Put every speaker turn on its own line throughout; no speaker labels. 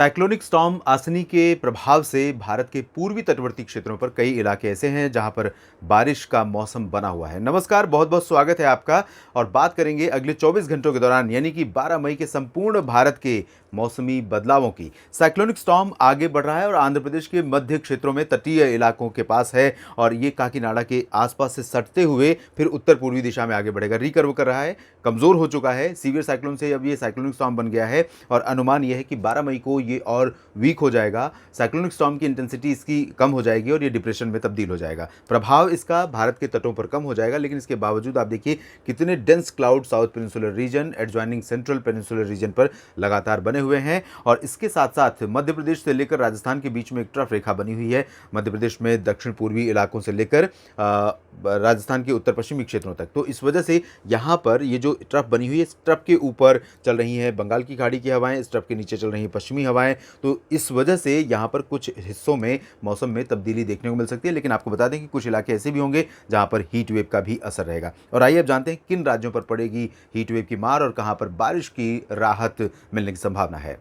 Cyclonic storm आसनी के प्रभाव से भारत के पूर्वी तटवर्ती क्षेत्रों पर कई इलाके ऐसे हैं जहां पर बारिश का मौसम बना हुआ है। नमस्कार, बहुत बहुत स्वागत है आपका। और बात करेंगे अगले 24 घंटों के दौरान यानी कि 12 मई के संपूर्ण भारत के मौसमी बदलावों की। साइक्लोनिक स्टॉर्म आगे बढ़ रहा है और आंध्र प्रदेश के मध्य क्षेत्रों में तटीय इलाकों के पास है और ये काकीनाडा के आसपास से सटते हुए फिर उत्तर पूर्वी दिशा में आगे बढ़ेगा। रिकर्व कर रहा है, कमजोर हो चुका है, सीवियर साइक्लोन से अब ये साइक्लोनिक स्टॉर्म बन गया है और अनुमान यह है कि 12 मई को ये और वीक हो जाएगा। साइक्लोनिक स्टॉर्म की इंटेंसिटी इसकी कम हो जाएगी और ये डिप्रेशन में तब्दील हो जाएगा। प्रभाव इसका भारत के तटों पर कम हो जाएगा, लेकिन इसके बावजूद आप देखिए कितने dense cloud south peninsular reason, adjoining central peninsular reason पर लगातार बने हुए हैं। और इसके साथ साथ मध्य प्रदेश से लेकर राजस्थान के बीच में एक ट्रफ रेखा बनी हुई है। मध्य प्रदेश में दक्षिण पूर्वी इलाकों से लेकर राजस्थान के उत्तर पश्चिमी क्षेत्रों तक। तो इस वजह से यहाँ पर ये जो ट्रफ बनी हुई है, इस ट्रफ के ऊपर चल रही है बंगाल की खाड़ी की हवाएं, इस ट्रफ के नीचे चल रही है पश्चिमी हवाएं। तो इस वजह से यहाँ पर कुछ हिस्सों में मौसम में तब्दीली देखने को मिल सकती है। लेकिन आपको बता दें कि कुछ इलाके ऐसे भी होंगे जहाँ पर हीट वेव का भी असर रहेगा। और आइए अब जानते हैं किन राज्यों पर पड़ेगी हीट वेव की मार और कहाँ पर बारिश की राहत मिलने की संभावना है।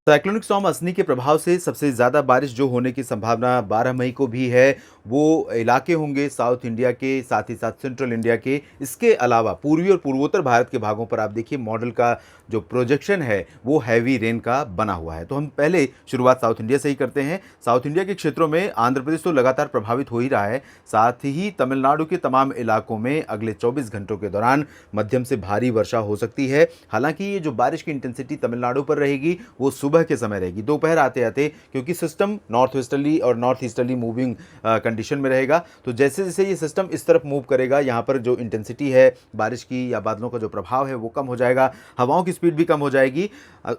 साइक्लोनिक स्टॉर्म असनी के प्रभाव से सबसे ज़्यादा बारिश जो होने की संभावना 12 मई को भी है, वो इलाके होंगे साउथ इंडिया के, साथ ही साथ सेंट्रल इंडिया के। इसके अलावा पूर्वी और पूर्वोत्तर भारत के भागों पर आप देखिए मॉडल का जो प्रोजेक्शन है वो हैवी रेन का बना हुआ है। तो हम पहले शुरुआत साउथ इंडिया से ही करते हैं। साउथ इंडिया के क्षेत्रों में आंध्र प्रदेश तो लगातार प्रभावित हो ही रहा है, साथ ही तमिलनाडु के तमाम इलाकों में अगले 24 घंटों के दौरान मध्यम से भारी वर्षा हो सकती है। हालांकि ये जो बारिश की इंटेंसिटी तमिलनाडु पर रहेगी वो सुबह के समय रहेगी, दोपहर आते आते, क्योंकि सिस्टम नॉर्थ वेस्टर्ली और नॉर्थ ईस्टर्ली मूविंग कंडीशन में रहेगा। तो जैसे जैसे ये सिस्टम इस तरफ मूव करेगा, यहाँ पर जो इंटेंसिटी है बारिश की या बादलों का जो प्रभाव है वो कम हो जाएगा, हवाओं की स्पीड भी कम हो जाएगी।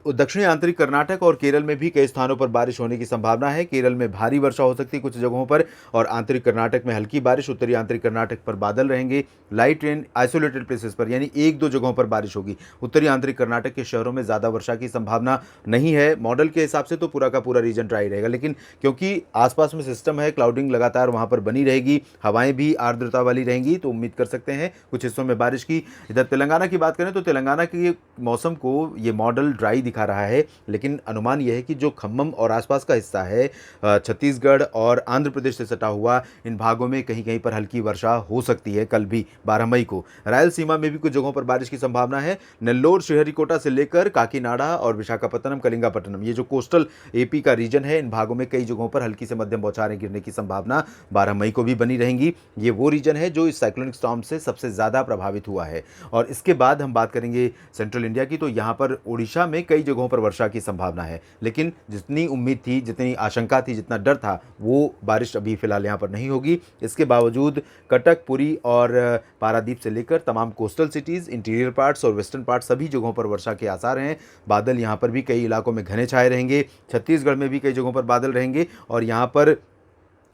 दक्षिणी आंतरिक कर्नाटक और केरल में भी कई स्थानों पर बारिश होने की संभावना है। केरल में भारी वर्षा हो सकती है कुछ जगहों पर और आंतरिक कर्नाटक में हल्की बारिश, उत्तरी आंतरिक कर्नाटक पर बादल रहेंगे। लाइट रेन आइसोलेटेड प्लेसेस पर यानी एक दो जगहों पर बारिश होगी। उत्तरी आंतरिक कर्नाटक के शहरों में ज़्यादा वर्षा की संभावना नहीं है। मॉडल के हिसाब से तो पूरा का पूरा रीजन ड्राई रहेगा, लेकिन क्योंकि आसपास में सिस्टम है, क्लाउडिंग लगातार वहां पर बनी रहेगी, हवाएं भी आर्द्रता वाली रहेंगी, तो उम्मीद कर सकते हैं कुछ हिस्सों में बारिश की। इधर तेलंगाना की बात करें तो तेलंगाना के मौसम को ये मॉडल ड्राई दिखा रहा है, लेकिन अनुमान यह है कि जो खम्मम और आसपास का हिस्सा है, छत्तीसगढ़ और आंध्र प्रदेश से सटा हुआ, इन भागों में कहीं कहीं पर हल्की वर्षा हो सकती है कल भी 12 मई को। रायलसीमा में भी कुछ जगहों पर बारिश की संभावना है। नेल्लोर, श्रीहरिकोटा से लेकर काकीनाडा और विशाखापट्टनम, कलिंगापट्टनम, ये जो कोस्टल एपी का रीजन है, इन भागों में कई जगहों पर हल्की से मध्यम बौछारें गिरने की संभावना 12 मई को भी बनी रहेंगी। ये वो रीजन है जो इस साइक्लोनिक स्टॉर्म से सबसे ज़्यादा प्रभावित हुआ है। और इसके बाद हम बात करेंगे सेंट्रल इंडिया की, तो यहाँ पर ओडिशा में कई जगहों पर वर्षा की संभावना है, लेकिन जितनी उम्मीद थी, जितनी आशंका थी, जितना डर था, वो बारिश अभी फिलहाल यहाँ पर नहीं होगी। इसके बावजूद कटक, पुरी और पारादीप से लेकर तमाम कोस्टल सिटीज़, इंटीरियर पार्ट्स और वेस्टर्न पार्ट्स, सभी जगहों पर वर्षा के आसार हैं। बादल यहाँ पर भी कई इलाकों में घने छाए रहेंगे। छत्तीसगढ़ में भी कई जगहों पर बादल रहेंगे और यहाँ पर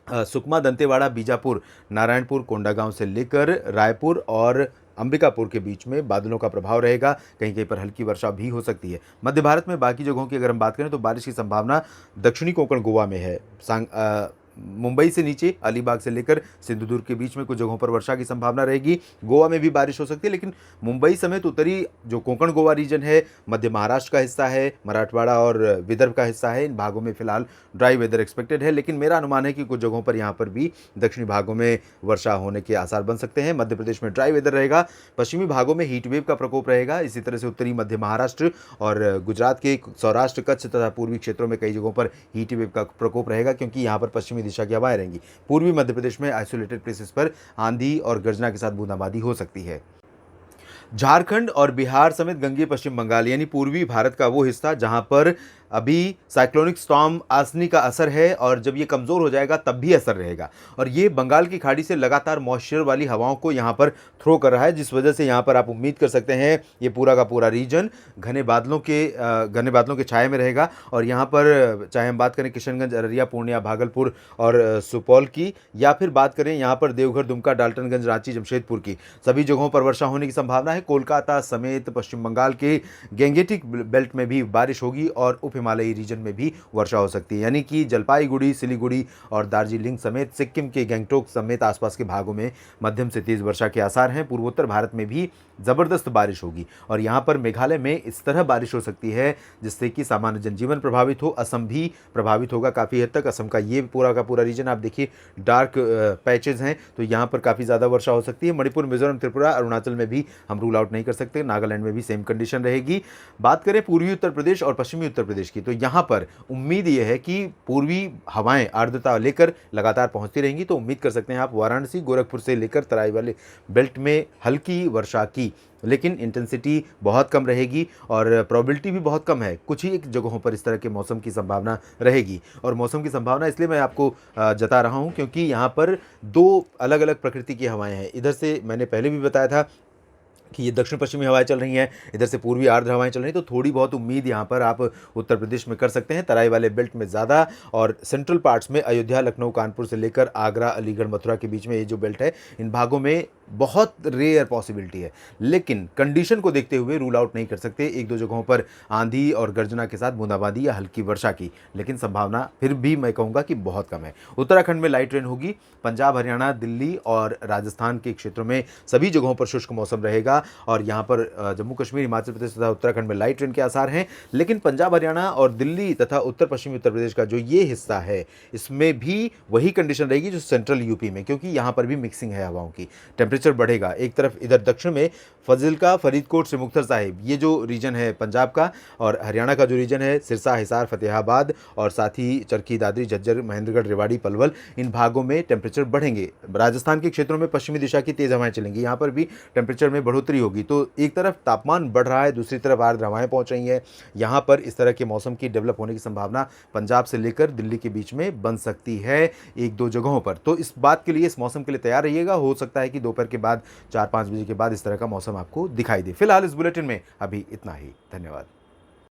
सुकमा, दंतेवाड़ा, बीजापुर, नारायणपुर, कोंडागांव से लेकर रायपुर और अंबिकापुर के बीच में बादलों का प्रभाव रहेगा। कहीं कहीं पर हल्की वर्षा भी हो सकती है। मध्य भारत में बाकी जगहों की अगर हम बात करें तो बारिश की संभावना दक्षिणी कोंकण गोवा में है। मुंबई से नीचे अलीबाग से लेकर सिंधुदुर्ग के बीच में कुछ जगहों पर वर्षा की संभावना रहेगी। गोवा में भी बारिश हो सकती है, लेकिन मुंबई समेत उत्तरी जो कोंकण गोवा रीजन है, मध्य महाराष्ट्र का हिस्सा है, मराठवाड़ा और विदर्भ का हिस्सा है, इन भागों में फिलहाल ड्राई वेदर एक्सपेक्टेड है। लेकिन मेरा अनुमान है कि कुछ जगहों पर यहाँ पर भी दक्षिणी भागों में वर्षा होने के आसार बन सकते हैं। मध्य प्रदेश में ड्राई वेदर रहेगा। पश्चिमी भागों में हीट वेव का प्रकोप रहेगा। इसी तरह से उत्तरी मध्य महाराष्ट्र और गुजरात के सौराष्ट्र, कच्छ तथा पूर्वी क्षेत्रों में कई जगहों पर हीट वेव का प्रकोप रहेगा, क्योंकि यहाँ पर पश्चिमी दिशा की हवाएं रहेंगी। पूर्वी मध्य प्रदेश में आइसोलेटेड प्लेसेस पर आंधी और गर्जना के साथ बूंदाबांदी हो सकती है। झारखंड और बिहार समेत गंगेय पश्चिम बंगाल यानी पूर्वी भारत का वो हिस्सा जहां पर अभी साइक्लोनिक स्टॉर्म आसनी का असर है और जब ये कमज़ोर हो जाएगा तब भी असर रहेगा। और ये बंगाल की खाड़ी से लगातार मॉइस्चर वाली हवाओं को यहाँ पर थ्रो कर रहा है, जिस वजह से यहाँ पर आप उम्मीद कर सकते हैं ये पूरा का पूरा रीजन घने बादलों के छाए में रहेगा। और यहाँ पर चाहे हम बात करें किशनगंज, अररिया, पूर्णिया, भागलपुर और सुपौल की, या फिर बात करें यहाँ पर देवघर, दुमका, डाल्टनगंज, रांची, जमशेदपुर की, सभी जगहों पर वर्षा होने की संभावना है। कोलकाता समेत पश्चिम बंगाल के गैंगेटिक बेल्ट में भी बारिश होगी और उप हिमालयी रीजन में भी वर्षा हो सकती है, यानी कि जलपाईगुड़ी, सिलीगुड़ी और दार्जिलिंग समेत सिक्किम के गंगटोक समेत आसपास के भागों में मध्यम से तेज वर्षा के आसार हैं। पूर्वोत्तर भारत में भी ज़बरदस्त बारिश होगी और यहाँ पर मेघालय में इस तरह बारिश हो सकती है जिससे कि सामान्य जनजीवन प्रभावित हो। असम भी प्रभावित होगा काफ़ी हद तक। असम का ये पूरा का पूरा रीजन आप देखिए डार्क पैचेज हैं, तो यहाँ पर काफ़ी ज़्यादा वर्षा हो सकती है। मणिपुर, मिजोरम, त्रिपुरा, अरुणाचल में भी हम रूल आउट नहीं कर सकते। नागालैंड में भी सेम कंडीशन रहेगी। बात करें पूर्वी उत्तर प्रदेश और पश्चिमी उत्तर प्रदेश की, तो यहाँ पर उम्मीद ये है कि पूर्वी हवाएं आर्द्रता लेकर लगातार पहुँचती रहेंगी, तो उम्मीद कर सकते हैं आप वाराणसी, गोरखपुर से लेकर तराई वाले बेल्ट में हल्की वर्षा की, लेकिन इंटेंसिटी बहुत कम रहेगी और प्रोबेबिलिटी भी बहुत कम है। कुछ ही एक जगहों पर इस तरह के मौसम की संभावना रहेगी। और मौसम की संभावना इसलिए मैं आपको जता रहा हूं क्योंकि यहाँ पर दो अलग अलग प्रकृति की हवाएं हैं। इधर से मैंने पहले भी बताया था कि ये दक्षिण पश्चिमी हवाएं चल रही हैं, इधर से पूर्वी आर्द्र हवाएं चल रही हैं, तो थोड़ी बहुत उम्मीद यहाँ पर आप उत्तर प्रदेश में कर सकते हैं। तराई वाले बेल्ट में ज़्यादा और सेंट्रल पार्ट्स में अयोध्या, लखनऊ, कानपुर से लेकर आगरा, अलीगढ़, मथुरा के बीच में ये जो बेल्ट है, इन भागों में बहुत रेयर पॉसिबिलिटी है, लेकिन कंडीशन को देखते हुए रूल आउट नहीं कर सकते। एक दो जगहों पर आंधी और गर्जना के साथ बूंदाबांदी या हल्की वर्षा की, लेकिन संभावना फिर भी मैं कहूँगा कि बहुत कम है। उत्तराखंड में लाइट रेन होगी। पंजाब, हरियाणा, दिल्ली और राजस्थान के क्षेत्रों में सभी जगहों पर शुष्क मौसम रहेगा और यहाँ पर जम्मू कश्मीर, हिमाचल प्रदेश तथा उत्तराखंड में लाइट रेन के आसार हैं। लेकिन पंजाब, हरियाणा और दिल्ली तथा उत्तर पश्चिमी उत्तर प्रदेश का जो ये हिस्सा है, इसमें भी वही कंडीशन रहेगी जो सेंट्रल यूपी में, क्योंकि यहाँ पर भी मिक्सिंग है हवाओं की। टेम्परेचर बढ़ेगा। एक तरफ इधर दक्षिण में फजिल्का, फरीदकोट से मुक्तसर साहिब, ये जो रीजन है पंजाब का, और हरियाणा का जो रीजन है सिरसा, हिसार, फतेहाबाद और साथ ही चरखी, दादरी, झज्जर, महेंद्रगढ़, रेवाड़ी, पलवल, इन भागों में टेम्परेचर बढ़ेंगे। राजस्थान के क्षेत्रों में पश्चिमी दिशा की तेज हवाएं चलेंगी, यहाँ पर भी टेम्परेचर में बढ़ोतरी होगी। तो एक तरफ तापमान बढ़ रहा है, दूसरी तरफ आर्द्र हवाएं पहुंच रही हैं। यहाँ पर इस तरह के मौसम की डेवलप होने की संभावना पंजाब से लेकर दिल्ली के बीच में बन सकती है एक दो जगहों पर। तो इस बात के लिए, इस मौसम के लिए तैयार रहिएगा। हो सकता है कि दोपहर के बाद 4-5 बजे के बाद इस तरह का मौसम आपको दिखाई दे। फिलहाल इस बुलेटिन में अभी इतना ही। धन्यवाद।